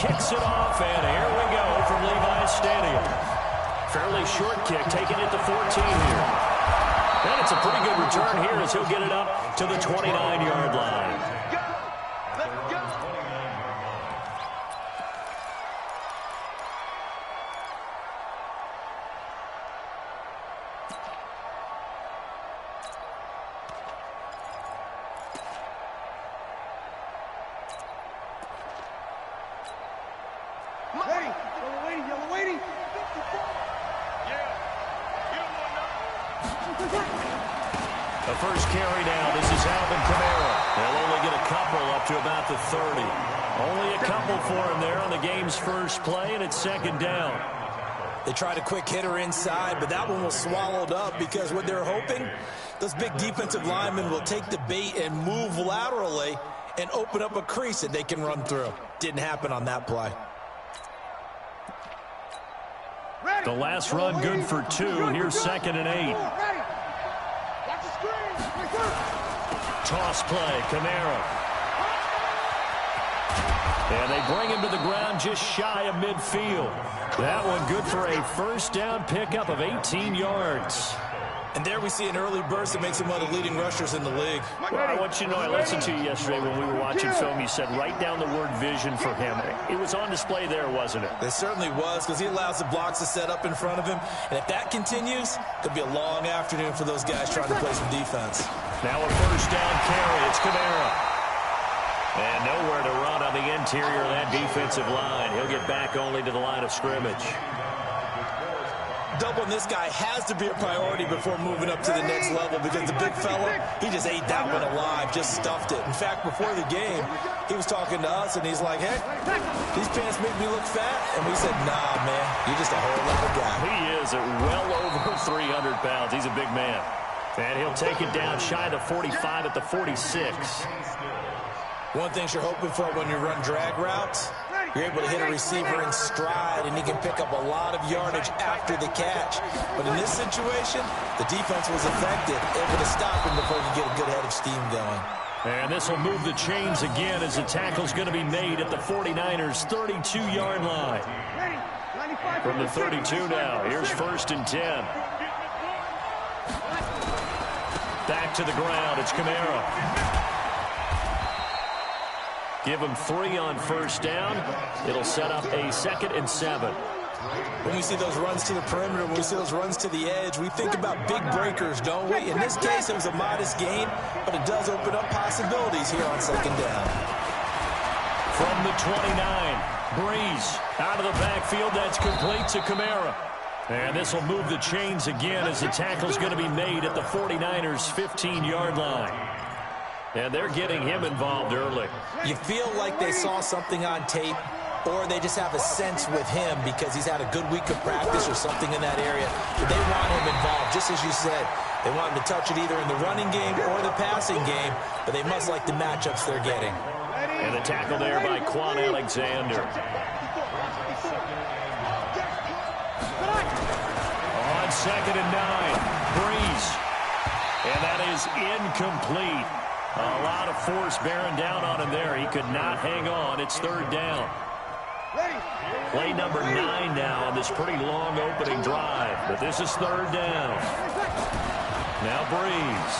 kicks it off, and here we go from Levi's Stadium. Fairly short kick, taking it to 14 here. And it's a pretty good return here as he'll get it up to the 29-yard line. The first carry down. This is Alvin Kamara. They'll only get a couple up to about the 30. Only a couple for him there on the game's first play, and it's second down. They tried a quick hitter inside, but that one was swallowed up because what they're hoping, those big defensive linemen will take the bait and move laterally and open up a crease that they can run through. Didn't happen on that play. The last run good for 2. Here's 2nd and 8. Toss play, Kamara. And they bring him to the ground just shy of midfield. That one good for a first down pickup of 18 yards. And there we see an early burst that makes him one of the leading rushers in the league. Well, I want you to know, I listened to you yesterday when we were watching film. You said write down the word vision for him. It was on display there, wasn't it? It certainly was, because he allows the blocks to set up in front of him. And if that continues, it could be a long afternoon for those guys trying to play some defense. Now a first down carry. It's Kamara. And nowhere to run on the interior of that defensive line. He'll get back only to the line of scrimmage. Doubling this guy has to be a priority before moving up to the next level, because the big fella, he just ate that one alive, just stuffed it. In fact, before the game, he was talking to us, and he's like, hey, these pants make me look fat. And we said, nah, man, you're just a whole other guy. He is at well over 300 pounds. He's a big man. And he'll take it down shy of the 45 at the 46. One thing you're hoping for when you run drag routes, you're able to hit a receiver in stride, and he can pick up a lot of yardage after the catch. But in this situation, the defense was effective, able to stop him before he could get a good head of steam going. And this will move the chains again as the tackle's going to be made at the 49ers' 32-yard line. From the 32 now, here's 1st and 10. Back to the ground, it's Kamara. Give him 3 on first down. It'll set up a 2nd and 7. When we see those runs to the perimeter, when we see those runs to the edge, we think about big breakers, don't we? In this case, it was a modest gain, but it does open up possibilities here on 2nd down. From the 29, Breeze out of the backfield. That's complete to Kamara. And this will move the chains again as the tackle's going to be made at the 49ers' 15-yard line. And they're getting him involved early. You feel like they saw something on tape, or they just have a sense with him because he's had a good week of practice or something in that area. They want him involved, just as you said. They want him to touch it either in the running game or the passing game, but they must like the matchups they're getting. And the tackle there by Quan Alexander. On 2nd and 9, Breeze. And that is incomplete. A lot of force bearing down on him there. He could not hang on. It's 3rd down. Play number 9 now on this pretty long opening drive. But this is 3rd down. Now Breeze.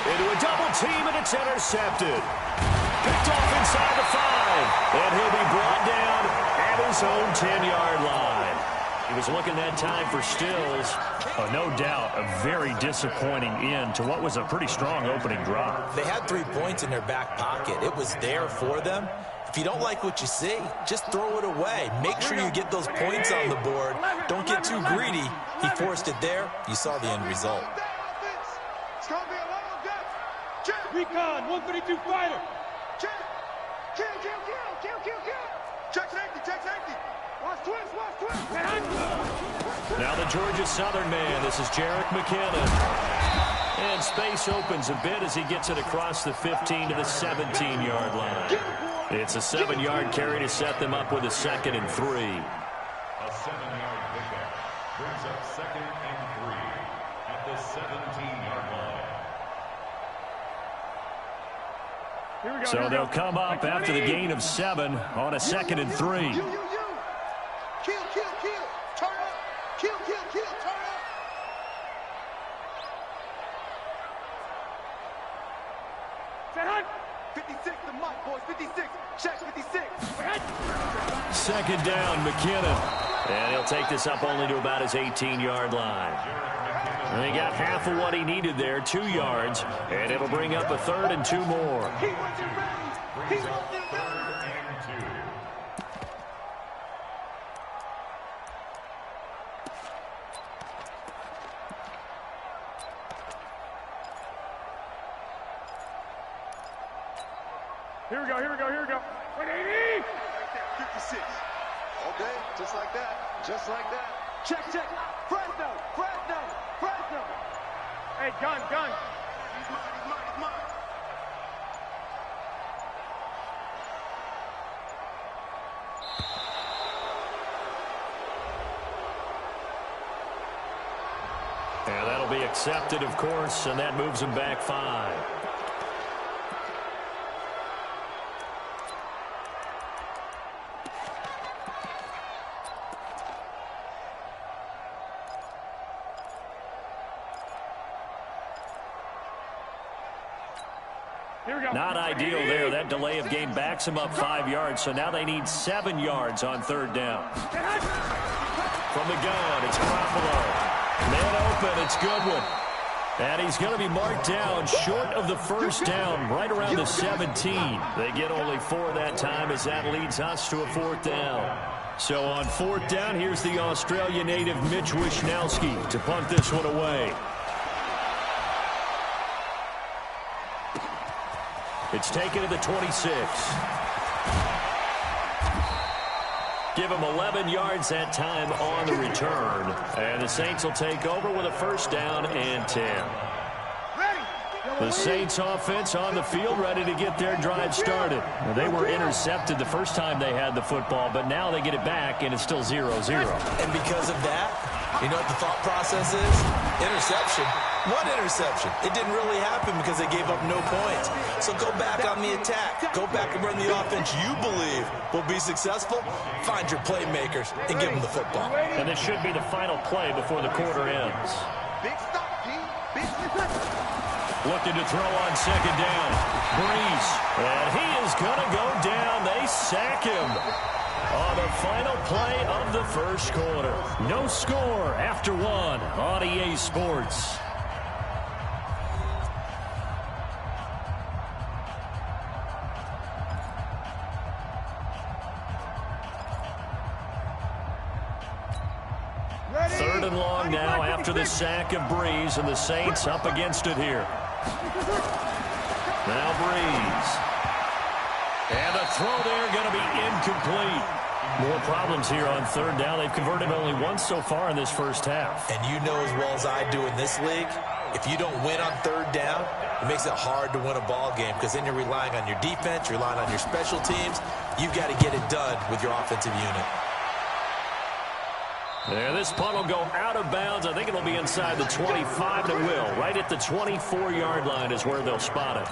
Into a double team, and it's intercepted. Picked off inside the 5. And he'll be brought down at his own 10-yard line. He was looking that time for Stills. No doubt a very disappointing end to what was a pretty strong opening drive. They had 3 points in their back pocket. It was there for them. If you don't like what you see, just throw it away. Make sure you get those points on the board. Don't get too greedy. He forced it there. You saw the end result. Recon, 132 fighter. Kill. Check safety. Watch twist. Now the Georgia Southern man. This is Jerick McKinnon. And space opens a bit as he gets it across the 15 to the 17-yard line. It's a 7-yard carry to set them up with a 2nd and 3. A 7-yard pickup brings up 2nd and 3 at the 17-yard line. So they'll come up after the gain of 7 on a 2nd and 3. You. Kill. Turn up. Kill. Turn up. Set hunt. 56, the mic, boys. 56. Check 56. 2nd down, McKinnon. And he'll take this up only to about his 18-yard line. And he got half of what he needed there, 2 yards. And it'll bring up a 3rd and 2 more. He wasn't ready. He wasn't ready. Here we go. 180. 56. Okay, just like that. Check. Fresno. Hey, gun. He's mine. And that'll be accepted, of course, and that moves him back 5. Not ideal there. That delay of game backs him up 5 yards, so now they need 7 yards on 3rd down. From the gun, it's Garoppolo. Man open, it's Goodwin. And he's going to be marked down short of the 1st down, right around the 17. They get only 4 that time as that leads us to a 4th down. So on 4th down, here's the Australia native Mitch Wishnowsky to punt this one away. It's taken to the 26. Give him 11 yards that time on the return. And the Saints will take over with a 1st down and 10. The Saints offense on the field ready to get their drive started. They were intercepted the first time they had the football, but now they get it back, and it's still 0-0. And because of that, you know what the thought process is? Interception. What interception? It didn't really happen because they gave up no points. So go back on the attack. Go back and run the offense you believe will be successful. Find your playmakers and give them the football. And this should be the final play before the quarter ends. Big stop, D. Big stop. Looking to throw on 2nd down. Breeze. And he is going to go down. They sack him on the final play of the 1st quarter. No score after 1 on EA Sports. Third and long now after the sack of Breeze, and the Saints up against it here. Now Breeze. And a throw there going to be incomplete. More problems here on 3rd down. They've converted only once so far in this 1st half. And you know as well as I do in this league, if you don't win on 3rd down, it makes it hard to win a ball game because then you're relying on your defense, you're relying on your special teams. You've got to get it done with your offensive unit. There, this punt will go out of bounds. I think it'll be inside the 25, and it will. Right at the 24-yard line is where they'll spot it.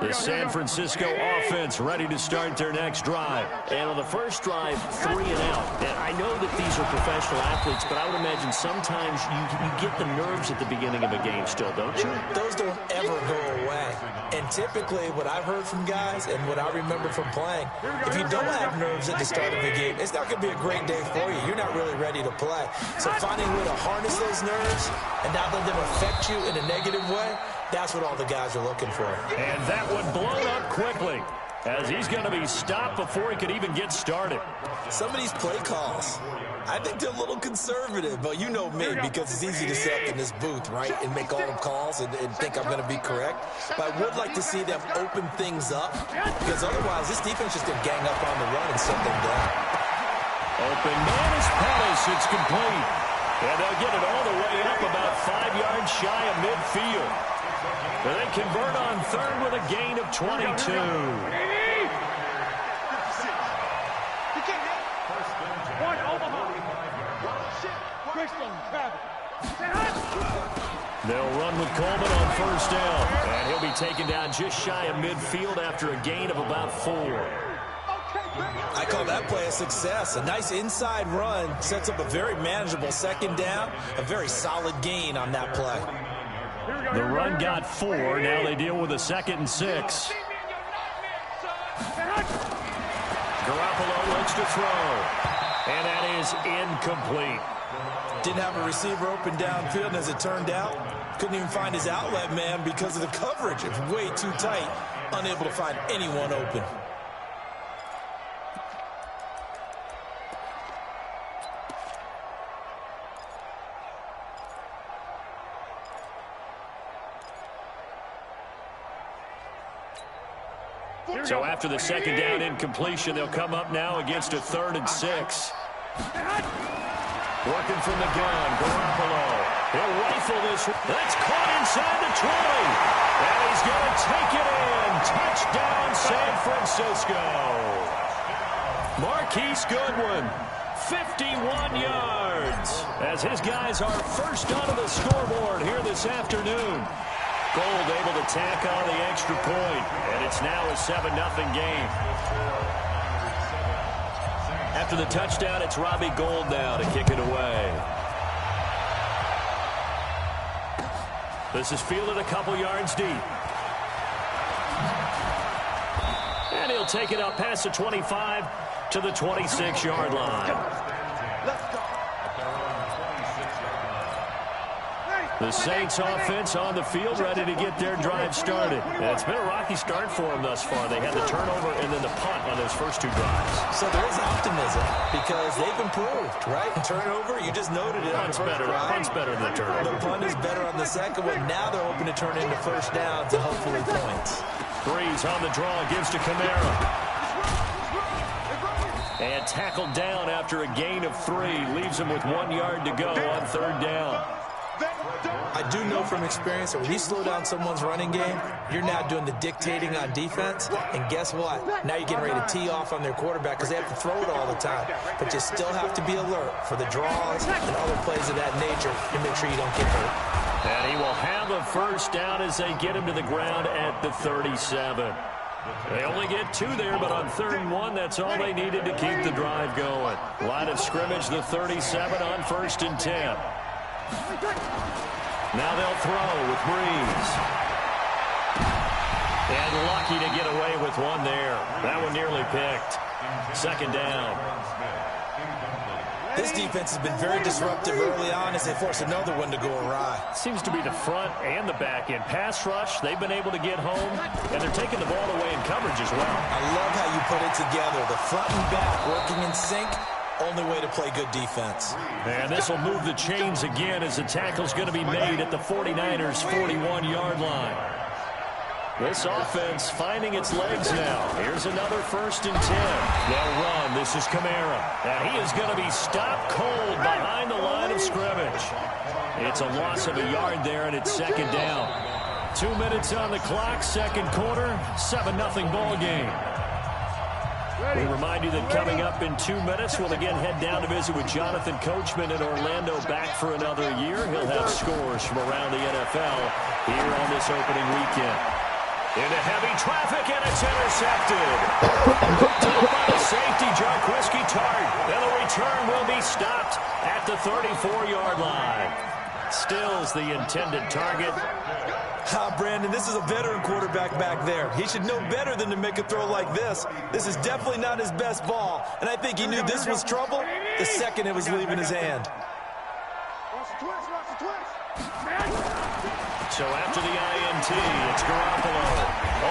The San Francisco offense ready to start their next drive. And on the first drive, 3 and out. And I know that these are professional athletes, but I would imagine sometimes you get the nerves at the beginning of a game still, don't you? Those don't ever go away. And typically what I've heard from guys and what I remember from playing, if you don't have nerves at the start of a game, it's not going to be a great day for you. You're not really ready to play. So finding a way to harness those nerves and not let them affect you in a negative way, that's what all the guys are looking for. And that one blown up quickly as he's going to be stopped before he could even get started. Some of these play calls, I think they're a little conservative, but you know me, because it's easy to sit up in this booth, right, and make all the calls and think I'm going to be correct. But I would like to see them open things up, because otherwise this defense is going to gang up on the run and shut them down. Open man is Pettis. It's complete. And they'll get it all the way up about 5 yards shy of midfield. And they convert on third with a gain of 22. They'll run with Coleman on first down. And he'll be taken down just shy of midfield after a gain of about 4. I call that play a success. A nice inside run sets up a very manageable second down. A very solid gain on that play. The run got 4. Now they deal with a 2nd and 6. Garoppolo looks to throw. And that is incomplete. Didn't have a receiver open downfield, and as it turned out, couldn't even find his outlet man because of the coverage. It was way too tight, unable to find anyone open. So after the second down incompletion, they'll come up now against a 3rd and 6. Working from the gun, Garoppolo. He'll rifle this. That's caught inside the 20. And he's going to take it in. Touchdown, San Francisco. Marquise Goodwin, 51 yards. As his guys are first onto the scoreboard here this afternoon. Gold able to tack on the extra point. And it's now a 7-0 game. After the touchdown, it's Robbie Gould now to kick it away. This is fielded a couple yards deep. And he'll take it up past the 25 to the 26-yard line. The Saints offense on the field, ready to get their drive started. And it's been a rocky start for them thus far. They had the turnover and then the punt on those first 2 drives. So there is optimism because they've improved, right? Turnover, you just noted it. Punt's better. Punt's better than the turnover. The punt is better on the second one. Now they're hoping to turn into first downs and hopefully points. Breeze on the draw, gives to Kamara. And tackled down after a gain of 3. Leaves him with 1 yard to go on 3rd down. I do know from experience that when you slow down someone's running game, you're now doing the dictating on defense. And guess what? Now you're getting ready to tee off on their quarterback because they have to throw it all the time. But you still have to be alert for the draws and other plays of that nature to make sure you don't get hurt. And he will have a first down as they get him to the ground at the 37. They only get 2 there, but on 3rd and 1, that's all they needed to keep the drive going. Line of scrimmage, the 37 on 1st and 10. Now they'll throw with Breeze. And lucky to get away with one there. That one nearly picked. 2nd down. This defense has been very disruptive early on as they force another one to go awry. Seems to be the front and the back end. Pass rush, they've been able to get home, and they're taking the ball away in coverage as well. I love how you put it together. The front and back working in sync. Only way to play good defense. And this will move the chains again as the tackle's going to be made at the 49ers' 41-yard line. This offense finding its legs now. Here's another 1st and 10. They'll run. This is Kamara. And he is going to be stopped cold behind the line of scrimmage. It's a loss of a yard there, and it's 2nd down. 2 minutes on the clock, 2nd quarter, 7-0 ball game. We remind you that coming up in 2 minutes, we'll again head down to visit with Jonathan Coachman in Orlando, back for another year. He'll have scores from around the NFL here on this opening weekend. Into heavy traffic, and it's intercepted. Top by the safety, Jarquiski Tart. And the return will be stopped at the 34-yard line. Stills the intended target. Brandon, this is a veteran quarterback back there. He should know better than to make a throw like this. This is definitely not his best ball, and I think he knew this was trouble the second it was leaving his hand. So after the INT, it's Garoppolo.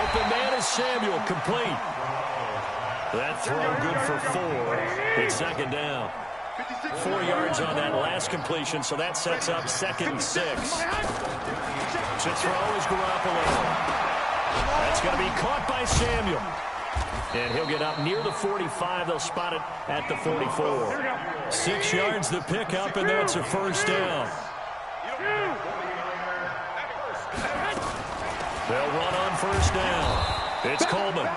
Open man is Samuel, complete. That throw good for 4. It's 2nd down. 4 yards on that last completion, so that sets up 2nd and 6. To throw is Garoppolo. That's going to be caught by Samuel. And he'll get up near the 45. They'll spot it at the 44. 6 yards the pickup, and that's a first down. They'll run on first down. It's Coleman.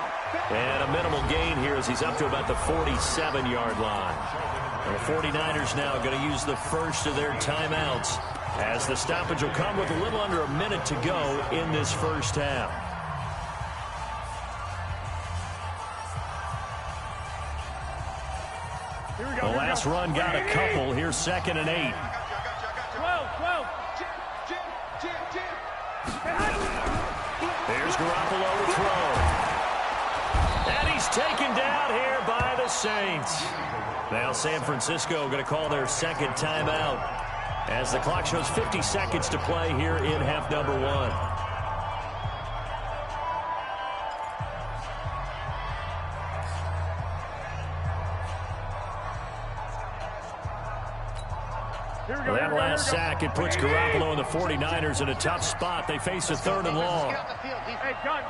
And a minimal gain here as he's up to about the 47-yard line. The 49ers now going to use the first of their timeouts as the stoppage will come with a little under a minute to go in this first half. The last run got a couple. Here's 2nd and 8. 12. There's Garoppolo to throw. And he's taken down here by the Saints. Now San Francisco going to call their 2nd timeout as the clock shows 50 seconds to play here in half number 1. That last sack, it puts Garoppolo and the 49ers in a tough spot. They face a 3rd and long. Hey, gun.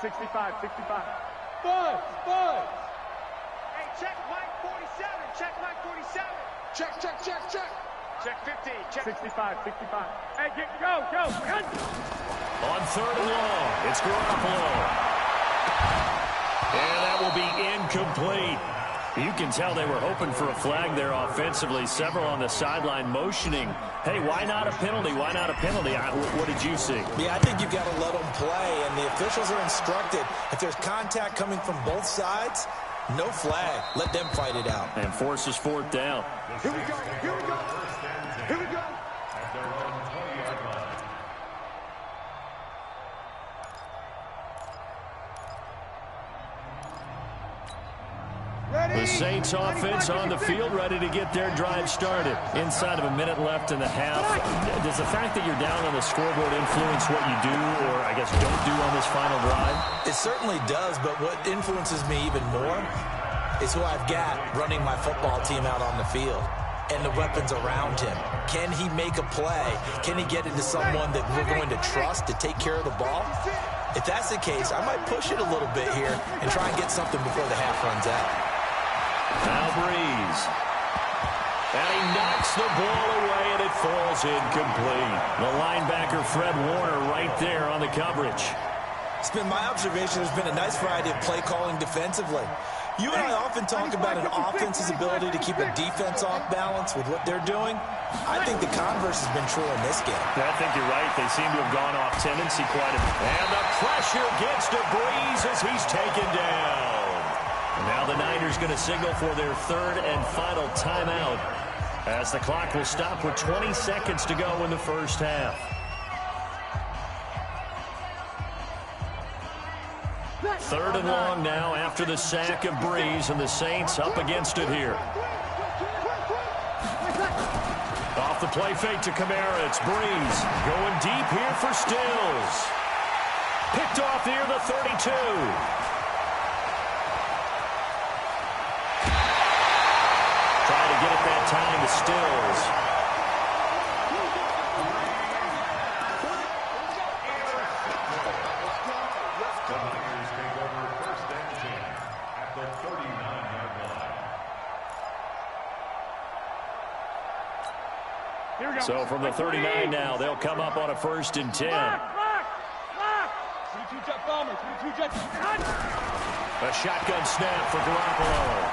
65. Buzz. Hey, check Mike 47. Check. Check 50. Check 65. Hey, go. On 3rd and long, it's Garoppolo. And that will be incomplete. You can tell they were hoping for a flag there offensively. Several on the sideline motioning. Hey, why not a penalty? Why not a penalty? What did you see? Yeah, I think you've got to let them play, and the officials are instructed. If there's contact coming from both sides, no flag. Let them fight it out. And forces 4th down. Here we go. At their own 20-yard line. The Saints offense on the field, ready to get their drive started. Inside of a minute left in the half. Does the fact that you're down on the scoreboard influence what you do, or I guess don't do on this final drive? It certainly does, but what influences me even more is who I've got running my football team out on the field and the weapons around him. Can he make a play? Can he get into someone that we're going to trust to take care of the ball? If that's the case, I might push it a little bit here and try and get something before the half runs out. Now Breeze. And he knocks the ball away, and it falls incomplete. The linebacker, Fred Warner, right there on the coverage. It's been my observation there's been a nice variety of play calling defensively. You and I often talk about an offense's ability to keep a defense off balance with what they're doing. I think the converse has been true in this game. I think you're right. They seem to have gone off tendency quite a bit. And the pressure gets to Breeze as he's taken down. Now the Niners going to signal for their 3rd and final timeout as the clock will stop with 20 seconds to go in the first half. Third and long now after the sack of Breeze, and the Saints up against it here. Off the play fake to Kamara, it's Breeze going deep here for Stills. Picked off near the 32. Trying to get it that time to Stills. So from the 39 now, they'll come up on a 1st and 10. A shotgun snap for Garoppolo.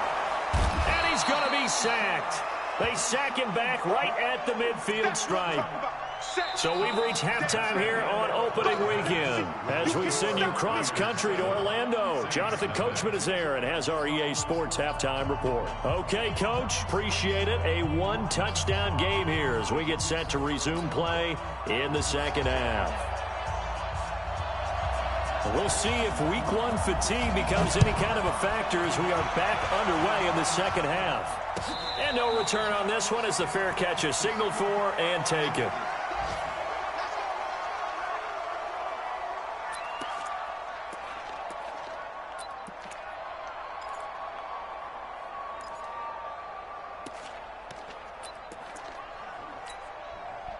And he's going to be sacked. They sack him back right at the midfield stripe. So we've reached halftime here on opening weekend as we send you cross-country to Orlando. Jonathan Coachman is there and has our EA Sports halftime report. Okay, Coach, appreciate it. A 1-touchdown game here as we get set to resume play in the second half. We'll see if week 1 fatigue becomes any kind of a factor as we are back underway in the second half. And no return on this one as the fair catch is signaled for and taken.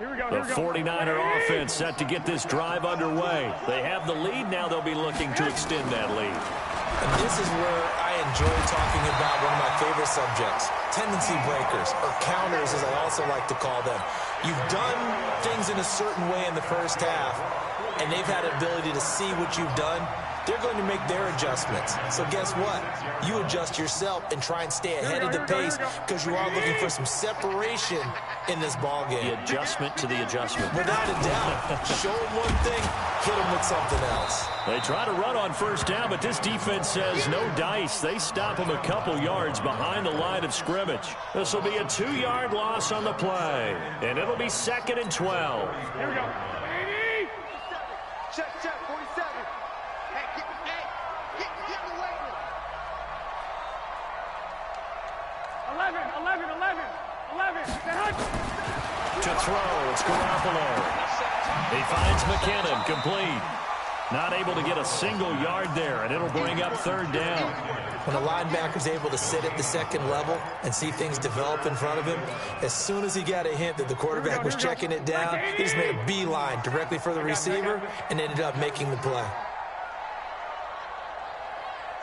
The 49er offense set to get this drive underway. They have the lead now. They'll be looking to extend that lead. And this is where I enjoy talking about one of my favorite subjects, tendency breakers, or counters as I also like to call them. You've done things in a certain way in the first half, and they've had an ability to see what you've done. They're going to make their adjustments. So guess what? You adjust yourself and try and stay ahead of the pace because you are looking for some separation in this ball game. The adjustment to the adjustment. Without a doubt. Show them one thing, hit them with something else. They try to run on first down, but this defense says no dice. They stop them a couple yards behind the line of scrimmage. This will be a 2-yard loss on the play, and it'll be 2nd and 12. Here we go. Check, 47. Hey, get the way. 11. To throw, it's Garoppolo. He finds McKinnon, complete. Not able to get a single yard there, and it'll bring up 3rd down. When a linebacker's able to sit at the second level and see things develop in front of him, as soon as he got a hint that the quarterback was checking it down, he just made a beeline directly for the receiver and ended up making the play.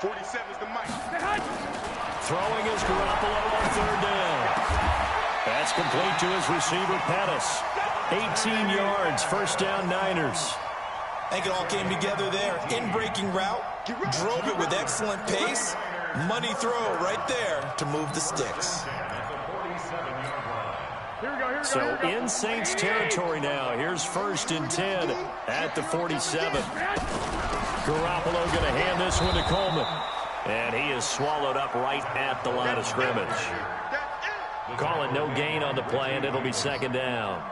47 is the mic. Throwing is Garoppolo on 3rd down. That's complete to his receiver, Pettis. 18 yards, 1st down, Niners. I think it all came together there. In-breaking route, drove it with excellent pace. Money throw right there to move the sticks. So in Saints territory now. Here's 1st and 10 at the 47. Garoppolo going to hand this one to Coleman. And he is swallowed up right at the line of scrimmage. Calling no gain on the play, and it'll be 2nd down.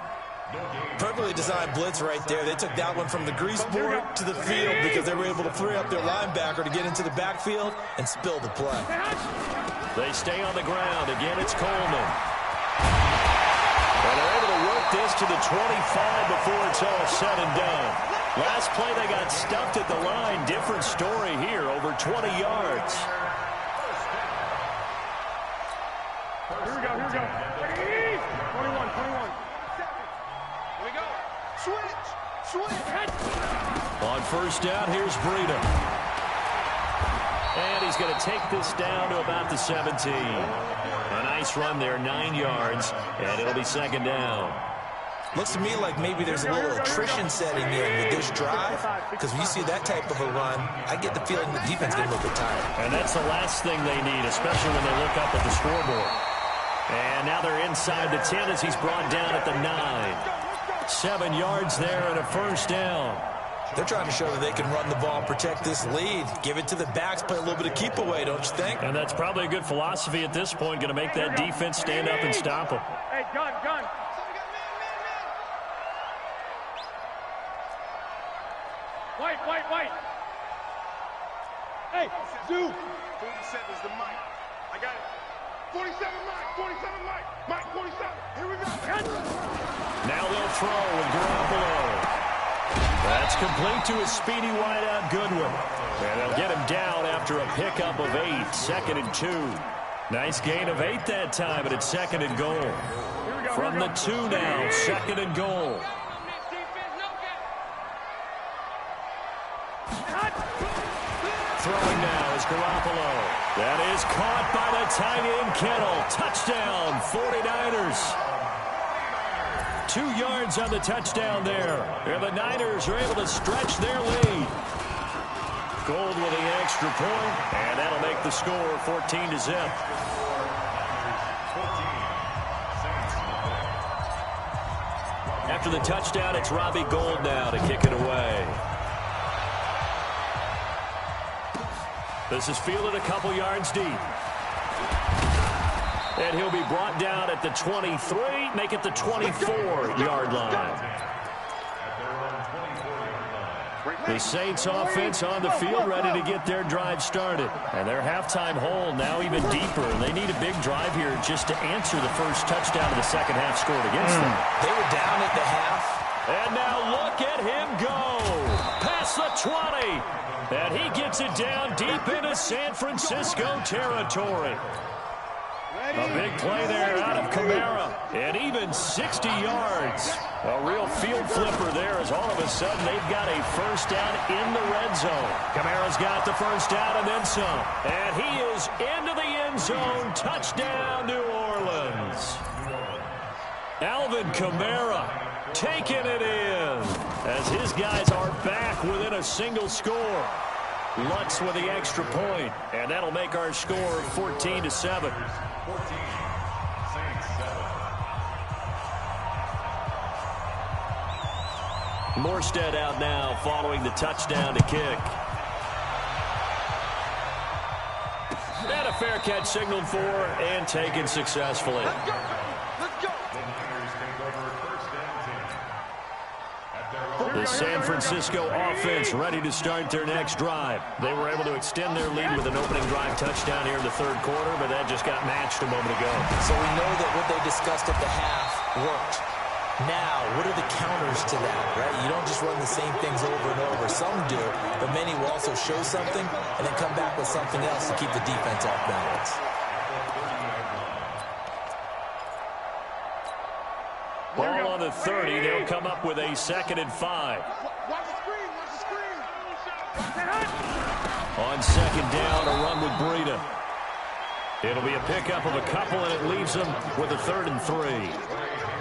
Perfectly designed blitz right there. They took that one from the grease board to the field because they were able to free up their linebacker to get into the backfield and spill the play. They stay on the ground. Again, it's Coleman. And they're able to work this to the 25 before it's all said and done. Last play, they got stuffed at the line. Different story here, over 20 yards. Here we go. 21. Here we go. Switch. On 1st down, here's Breida. And he's going to take this down to about the 17. A nice run there, 9 yards, and it'll be 2nd down. Looks to me like maybe there's a little attrition setting in with this drive, because when you see that type of a run, I get the feeling the defense is going to look tired. And that's the last thing they need, especially when they look up at the scoreboard. And now they're inside the 10 as he's brought down at the 9. 7 yards there and a 1st down. They're trying to show that they can run the ball and protect this lead. Give it to the backs, play a little bit of keep away, don't you think? And that's probably a good philosophy at this point, going to make that defense stand up and stop them. Hey, gun. White. Hey, Zoo. 47 is the mic. I got it. 47 mic. Mike, 47. Here we go. Now they'll throw with Garoppolo. That's complete to his speedy wideout, Goodwin. And they'll get him down after a pickup of 8, 2nd and 2. Nice gain of 8 that time, but it's 2nd and goal. From the 2 now, 2nd and goal. Throwing now is Garoppolo. That is caught by the tight end, Kittle. Touchdown, 49ers. 2 yards on the touchdown there. And the Niners are able to stretch their lead. Gold with the extra point, and that'll make the score 14-0. After the touchdown, it's Robbie Gould now to kick it away. This is fielded a couple yards deep. And he'll be brought down at the 23, make it the 24-yard line. The Saints offense on the field ready to get their drive started. And their halftime hole now even deeper. They need a big drive here just to answer the first touchdown of the second half scored against them. They were down at the half. And now look at him go. Past the 20. And he gets it down deep into San Francisco territory. A big play there out of Kamara. And even 60 yards. A real field flipper there as all of a sudden they've got a first down in the red zone. Kamara's got the first down and then some. And he is into the end zone. Touchdown, New Orleans. Alvin Kamara taking it in as his guys are back within a single score. Lutz with the extra point, and that'll make our score 14-7. Morstead out now following the touchdown to kick. And a fair catch signaled for and taken successfully. Let's go. Let's go. The San Francisco offense ready to start their next drive. They were able to extend their lead with an opening drive touchdown here in the third quarter, but that just got matched a moment ago. So we know that what they discussed at the half worked. Now, what are the counters to that, right? You don't just run the same things over and over. Some do, but many will also show something and then come back with something else to keep the defense off balance. Ball on the 30. They'll come up with a 2nd and 5. Watch the screen. Watch the screen. On 2nd down, a run with Breida. It'll be a pickup of a couple, and it leaves them with a 3rd and 3.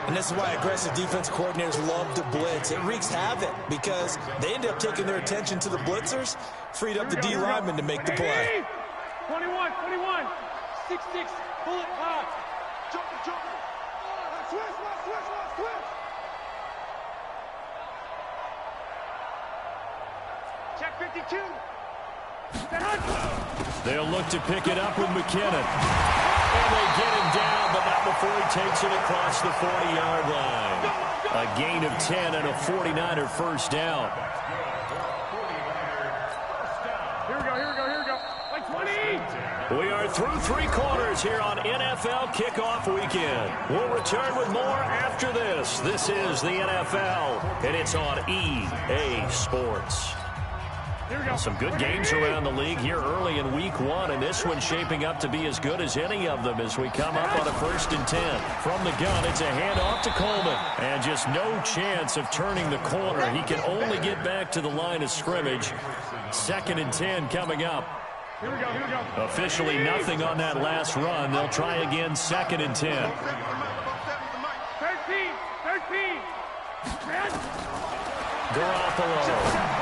And this is why aggressive defense coordinators love to blitz. It wreaks havoc because they end up taking their attention to the blitzers, freed up the D lineman to make the play. 21, 21, 6-6, bullet hot. Jump. Switch. Check 52. They'll look to pick it up with McKinnon. And they get him down, but not before he takes it across the 40-yard line. A gain of 10 and a 49er first down. Here we go. Like 20. We are through 3 quarters here on NFL Kickoff Weekend. We'll return with more after this. This is the NFL, and it's on EA Sports. Some good games around the league here early in week 1, and this one's shaping up to be as good as any of them as we come up on a 1st and 10. From the gun, it's a handoff to Coleman, and just no chance of turning the corner. He can only get back to the line of scrimmage. 2nd and 10 coming up. Here we go. Officially nothing on that last run. They'll try again 2nd and 10. 13. Garoppolo.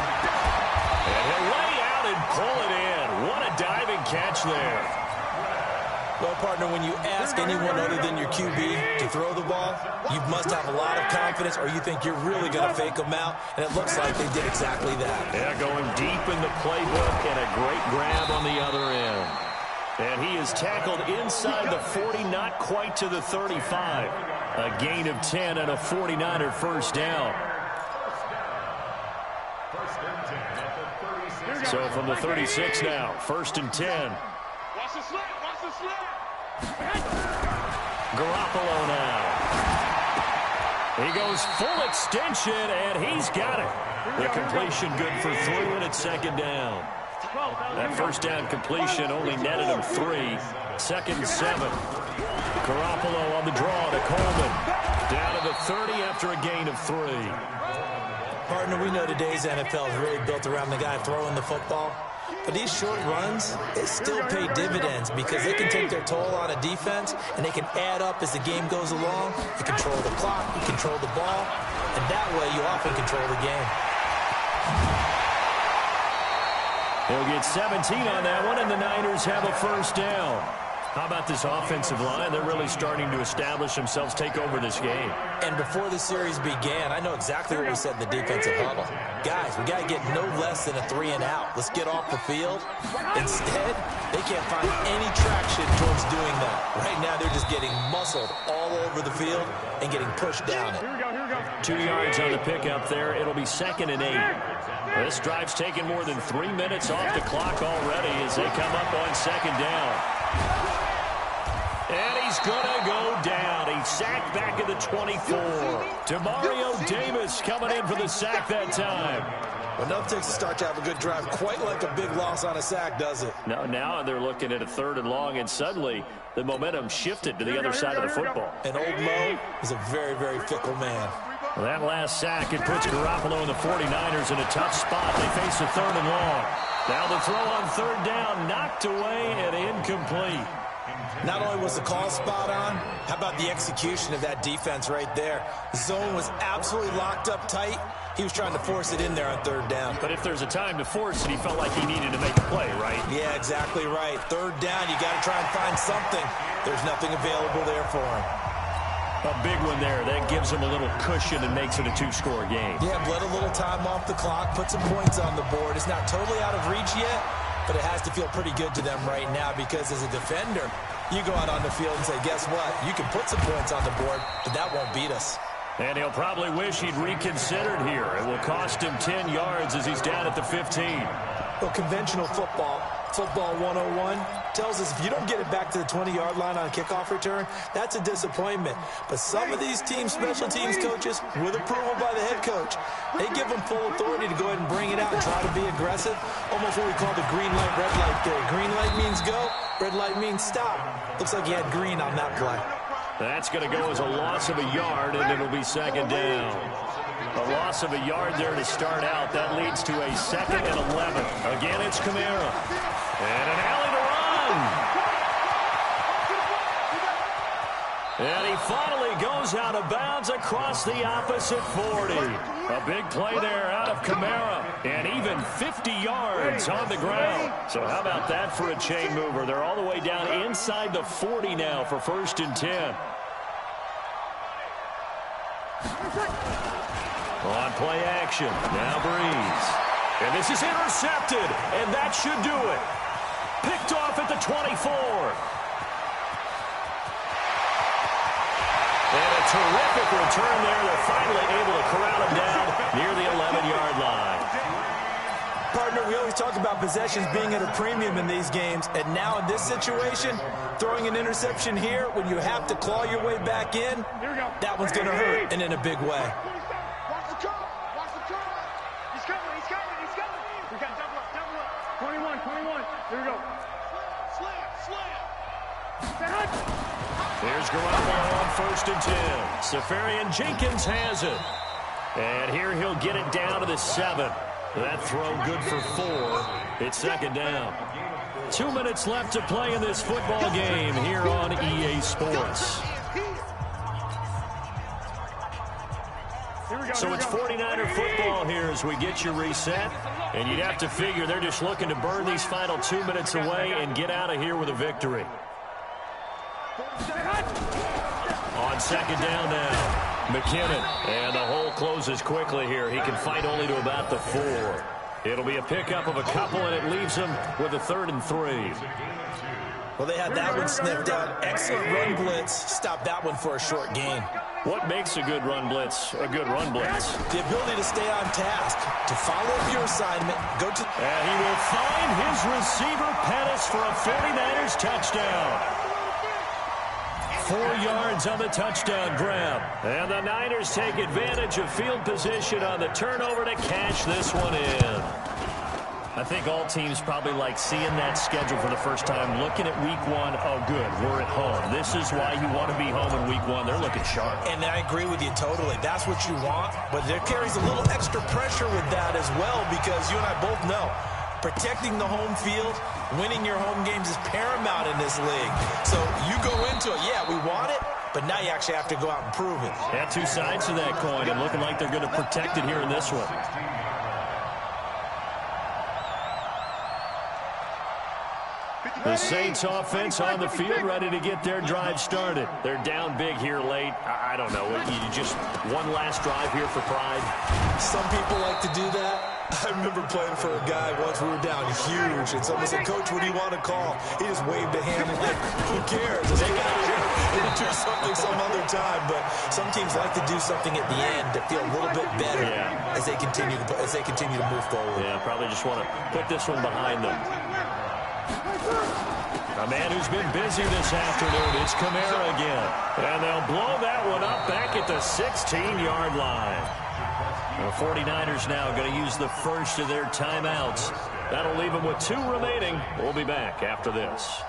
And he'll lay out and pull it in. What a diving catch there. Well, partner, when you ask anyone other than your QB to throw the ball, you must have a lot of confidence or you think you're really going to fake them out, and it looks like they did exactly that. Yeah, going deep in the playbook and a great grab on the other end. And he is tackled inside the 40, not quite to the 35. A gain of 10 and a 49er first down. So from the 36 now, 1st and 10. Watch the slant. Garoppolo now. He goes full extension, and he's got it. The completion good for 3, and it's 2nd down. That first down completion only netted him 3. 2nd and 7. Garoppolo on the draw to Coleman. Down to the 30 after a gain of 3. Partner, we know today's NFL is really built around the guy throwing the football. But these short runs, they still pay dividends because they can take their toll on a defense, and they can add up as the game goes along. You control the clock, you control the ball, and that way you often control the game. He'll get 17 on that one, and the Niners have a first down. How about this offensive line? They're really starting to establish themselves, take over this game. And before the series began, I know exactly what we said in the defensive huddle. Guys, we got to get no less than a 3 and out. Let's get off the field. Instead, they can't find any traction towards doing that. Right now, they're just getting muscled all over the field and getting pushed down it. Here we go. 2 yards on the pickup there. It'll be 2nd and 8. This drive's taken more than 3 minutes off the clock already as they come up on 2nd down. And he's going to go down. He's sacked back at the 24. Demario Davis coming in for the sack that time. Well, enough takes to start to have a good drive. Quite like a big loss on a sack, does it? No, now they're looking at a 3rd and long, and suddenly the momentum shifted to the other side of the football. And old Mo is a very, very fickle man. Well, that last sack, it puts Garoppolo and the 49ers in a tough spot. They face a 3rd and long. Now the throw on 3rd down, knocked away and incomplete. Not only was the call spot on, how about the execution of that defense right there? The zone was absolutely locked up tight. He was trying to force it in there on 3rd down. But if there's a time to force it, he felt like he needed to make a play, right? Yeah, exactly right. 3rd down, you got to try and find something. There's nothing available there for him. A big one there. That gives him a little cushion and makes it a 2-score game. Yeah, bled a little time off the clock, put some points on the board. It's not totally out of reach yet, but it has to feel pretty good to them right now because as a defender, you go out on the field and say, guess what? You can put some points on the board, but that won't beat us. And he'll probably wish he'd reconsidered here. It will cost him 10 yards as he's down at the 15. Well, conventional football 101, tells us if you don't get it back to the 20-yard line on a kickoff return, that's a disappointment. But some of these teams, special teams coaches, with approval by the head coach, they give them full authority to go ahead and bring it out and try to be aggressive. Almost what we call the green light, red light theory. Green light means go, red light means stop. Looks like he had green on that play. That's going to go as a loss of a yard, and it'll be 2nd down. A loss of a yard there to start out. That leads to a 2nd and 11. Again, it's Kamara. And an alley to run. And he finally goes out of bounds across the opposite 40. A big play there out of Kamara. And even 50 yards on the ground. So how about that for a chain mover? They're all the way down inside the 40 now for 1st and 10. On play action, now Breeze. And this is intercepted, and that should do it. Picked off at the 24. And a terrific return there. They're finally able to corral him down near the 11-yard line. Partner, we always talk about possessions being at a premium in these games, and now in this situation, throwing an interception here when you have to claw your way back in, that one's going to hurt, and in a big way. We got double up. 21. Here we go. Slam. Here's Garoppolo on 1st and 10. Safarian Jenkins has it. And here he'll get it down to the 7. That throw good for 4. It's 2nd down. 2 minutes left to play in this football game here on EA Sports. So it's 49er football here as we get you reset. And you'd have to figure they're just looking to burn these final 2 minutes away and get out of here with a victory. On 2nd down now, McKinnon. And the hole closes quickly here. He can fight only to about the 4. It'll be a pickup of a couple, and it leaves him with a 3rd and 3. Well, they had that one sniffed out. Excellent run blitz. Stop that one for a short gain. What makes a good run blitz a good run blitz? The ability to stay on task, to follow up your assignment, go to... And he will find his receiver, Pettis, for a 49ers touchdown. 4 yards on the touchdown grab. And the Niners take advantage of field position on the turnover to cash this one in. I think all teams probably like seeing that schedule for the first time, looking at week 1. Oh, good, we're at home. This is why you want to be home in week 1. They're looking sharp. And I agree with you totally. That's what you want. But there carries a little extra pressure with that as well because you and I both know protecting the home field, winning your home games is paramount in this league. So you go into it, yeah, we want it, but now you actually have to go out and prove it. Yeah, 2 sides to that coin, and looking like they're going to protect it here in this one. The Saints offense on the field, ready to get their drive started. They're down big here late. I don't know. You just one last drive here for pride. Some people like to do that. I remember playing for a guy once. We were down huge, and someone said, "Coach, what do you want to call?" He just waved a hand and like, who cares? They got to do something some other time. But some teams like to do something at the end to feel a little bit better as they continue to move forward. Yeah, probably just want to put this one behind them. A man who's been busy this afternoon, it's Kamara again. And they'll blow that one up back at the 16-yard line. The 49ers now going to use the first of their timeouts. That'll leave them with 2 remaining. We'll be back after this.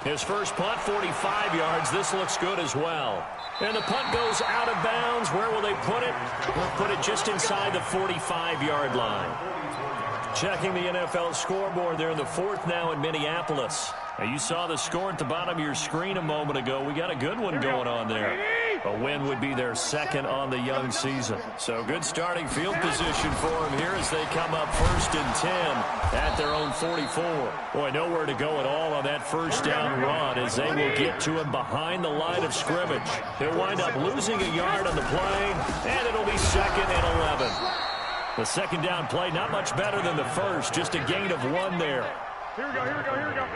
His first punt, 45 yards. This looks good as well. And the punt goes out of bounds. Where will they put it? They'll put it just inside the 45-yard line. Checking the NFL scoreboard there in the fourth now in Minneapolis. Now you saw the score at the bottom of your screen a moment ago. We got a good one going on there. A win would be their second on the young season. So good starting field position for them here as they come up 1st and 10 at their own 44. Boy, nowhere to go at all on that first down run as they will get to him behind the line of scrimmage. They'll wind up losing a yard on the play, and it'll be 2nd and 11. The second down play not much better than the first, just a gain of 1 there. Here we go, here we go, here we go.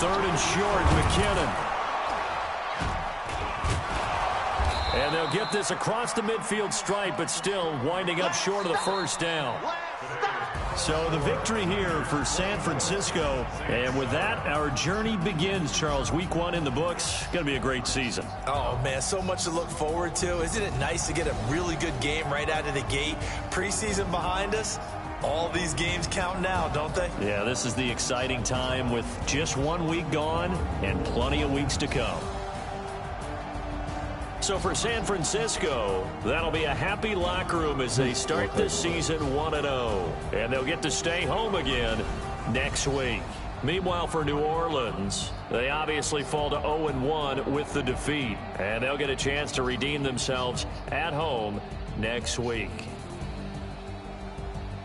3rd and short, McKinnon. And they'll get this across the midfield stripe, but still winding up short of the first down. So the victory here for San Francisco. And with that, our journey begins, Charles. Week 1 in the books. Going to be a great season. Oh, man, so much to look forward to. Isn't it nice to get a really good game right out of the gate? Preseason behind us. All these games count now, don't they? Yeah, this is the exciting time with just 1 week gone and plenty of weeks to come. So for San Francisco, that'll be a happy locker room as they start this season 1-0. And they'll get to stay home again next week. Meanwhile, for New Orleans, they obviously fall to 0-1 with the defeat. And they'll get a chance to redeem themselves at home next week.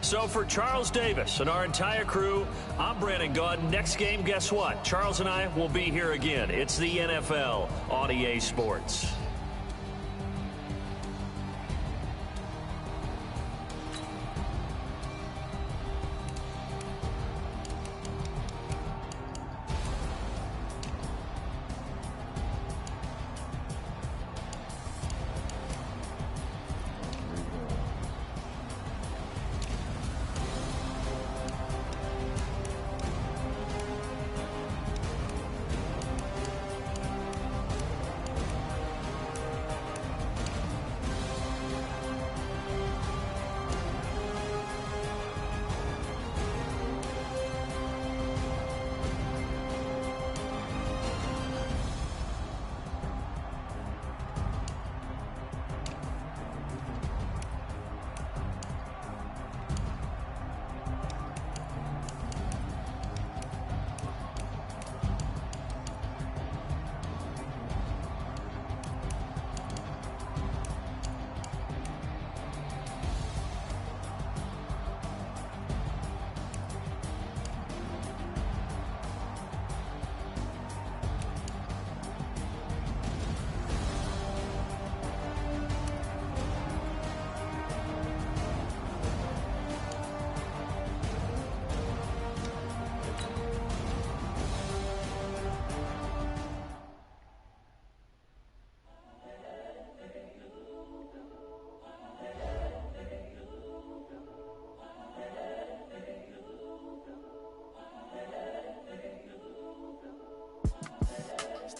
So for Charles Davis and our entire crew, I'm Brandon Gaudin. Next game, guess what? Charles and I will be here again. It's the NFL on EA Sports.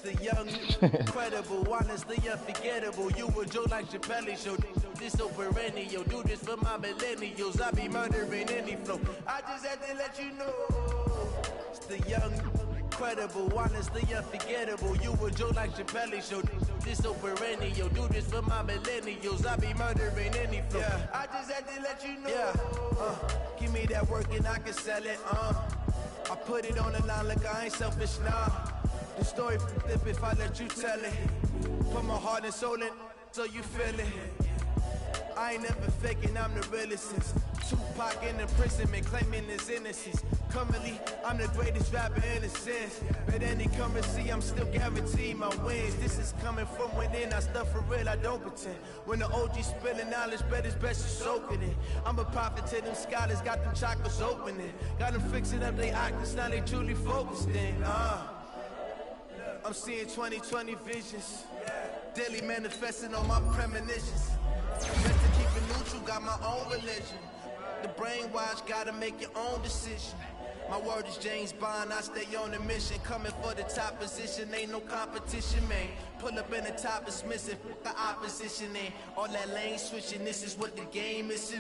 The young, incredible, honestly unforgettable. You a joke like Chappelle show. This so perennial. Do this for my millennials. I be murdering any flow. I just had to let you know. It's the young, incredible, honestly unforgettable. You a joke like Chappelle show. This so perennial. Do this for my millennials. I be murdering any flow. Yeah. I just had to let you know. Yeah. Give me that work and I can sell it. I put it on the line like I ain't selfish now. The story flip if I let you tell it. Put my heart and soul in so you feel it. I ain't never faking, I'm the realest since Tupac in imprisonment, claiming his innocence. Currently, I'm the greatest rapper in a sense. But any currency, I'm still guaranteed my wins. This is coming from within, I stuff for real, I don't pretend. When the OG spilling knowledge, bet it's best to soak it in. I'm a prophet to them scholars, got them chakras opening. Got them fixing up they octaves, now they truly focused in. I'm seeing 2020 visions, daily manifesting on my premonitions. Best to keep it neutral, got my own religion. The brainwash, gotta make your own decision. My word is James Bond, I stay on a mission. Coming for the top position, ain't no competition, man. Pull up in the top, it's missing, the opposition, ain't all that lane switching. This is what the game is.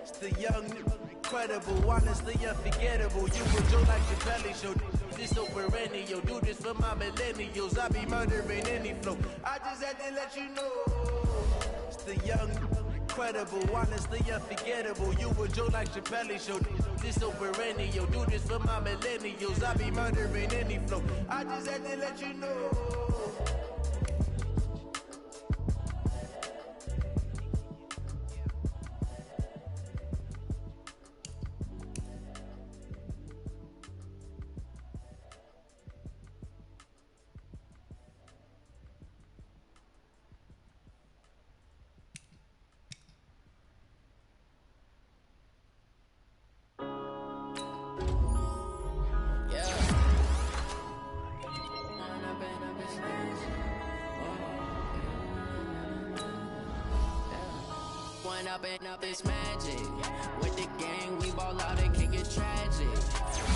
It's The young, incredible, honestly unforgettable. You were Joe like Chappelle show. This so perennial. Do this for my millennials. I be murdering any flow. I just had to let you know. It's the young, incredible, honestly unforgettable. You were Joe like Chappelle show. This so perennial. Do this for my millennials. I be murdering any flow. I just had to let you know. Up this magic. With the gang, we ball out and kick it tragic.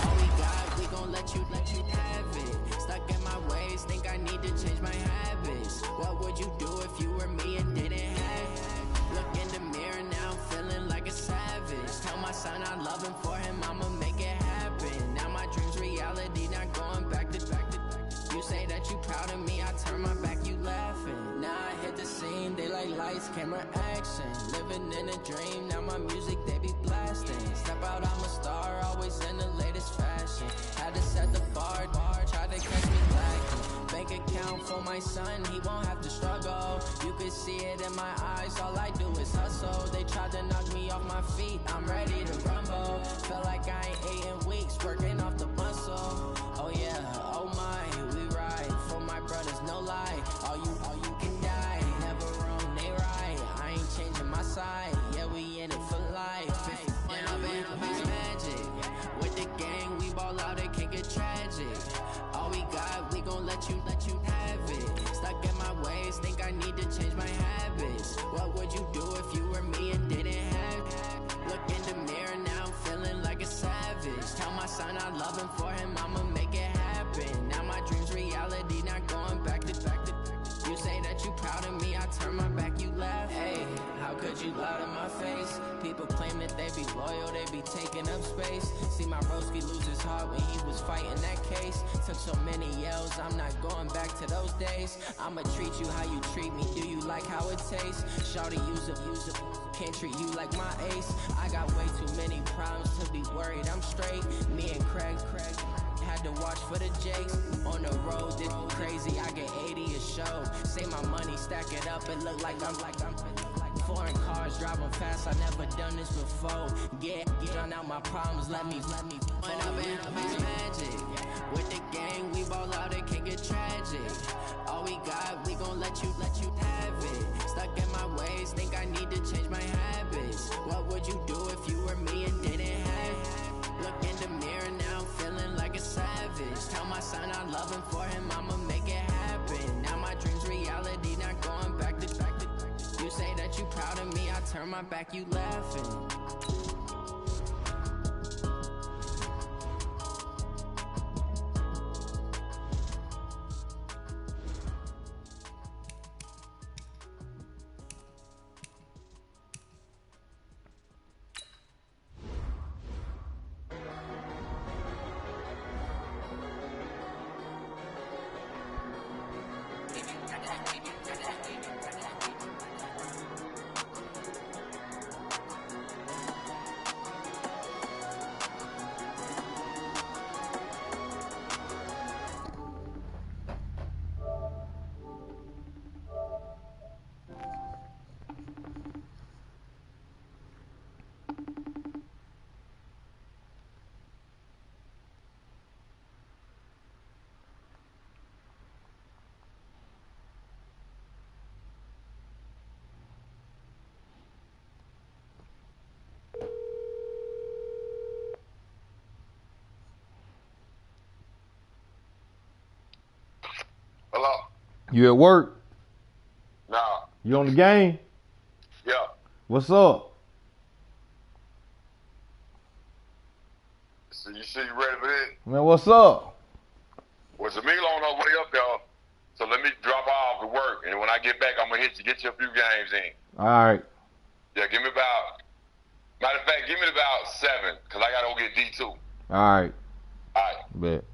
All we got, we gon' let you have it. Stuck in my ways, think I need to change my habits. What would you do if you were me and didn't have it? Look in the mirror now, I'm feeling like a savage. Tell my son I love him, for him I'ma make it happen. Now my dream's reality, not going back to. You say that you proud of me, I turn my back, you laughing. Now I hit the scene, they like lights, camera, action. Living in a dream, now my music, they be blasting. Step out, I'm a star, always in the latest fashion. Had to set the bar, try to catch me lacking. Bank account for my son, he won't have to struggle. You could see it in my eyes, all I do is hustle. They tried to knock me off my feet, I'm ready to rumble. Feel like I ain't ate in weeks, working off the muscle. Oh yeah, oh my, we ride for my brothers, no lie. All you can die, never wrong, they right. I ain't changing my side, yeah, we in it for life. It's magic. With the gang, we ball out and kick it tragic. All we got, we gon' let you have it. Stuck in my ways, think I need to change my habits. What would you do if you were me and didn't have it? Look in the mirror now, I'm feeling like a savage. Tell my son I love him, for him I'ma make it happen. Now my dream's reality, not going back to. You say that you proud of me, I turn my back, you laugh. Hey, how could you lie to my face? People claim that they be loyal, they be taking up space. See my broski lose his heart when he was fighting that case. Took so many yells, I'm not going back to those days. I'ma treat you how you treat me, do you like how it tastes? Shawty, use a, can't treat you like my ace. I got way too many problems to be worried, I'm straight. Me and Craig had to watch for the Jakes. On the road, this crazy, I get 80 a show. Say my money, stack it up, it look like I'm foreign cars, driving fast, I never done this before. Get drown out my problems, let me point up and it's magic. With the gang, we ball out and kick it tragic. All we got, we gon' let you have it. Stuck in my ways, think I need to change my habits. What would you do if you were me and didn't have it? Look in the mirror now, I'm feeling like a savage. Tell my son I love him, for him I'ma make it happen. Now my dream's reality, not going back to. You say that you proud of me, I turn my back, you laughing. Hello? You at work? Nah. You on the game? Yeah. What's up? So you ready for this? Man, what's up? Well, Zamilo on her way up there, so let me drop off to work, and when I get back, I'm gonna hit you, get you a few games in. All right. Yeah, give me about Matter of fact, give me about 7, because I got to go get D2. All right. All right. Bet.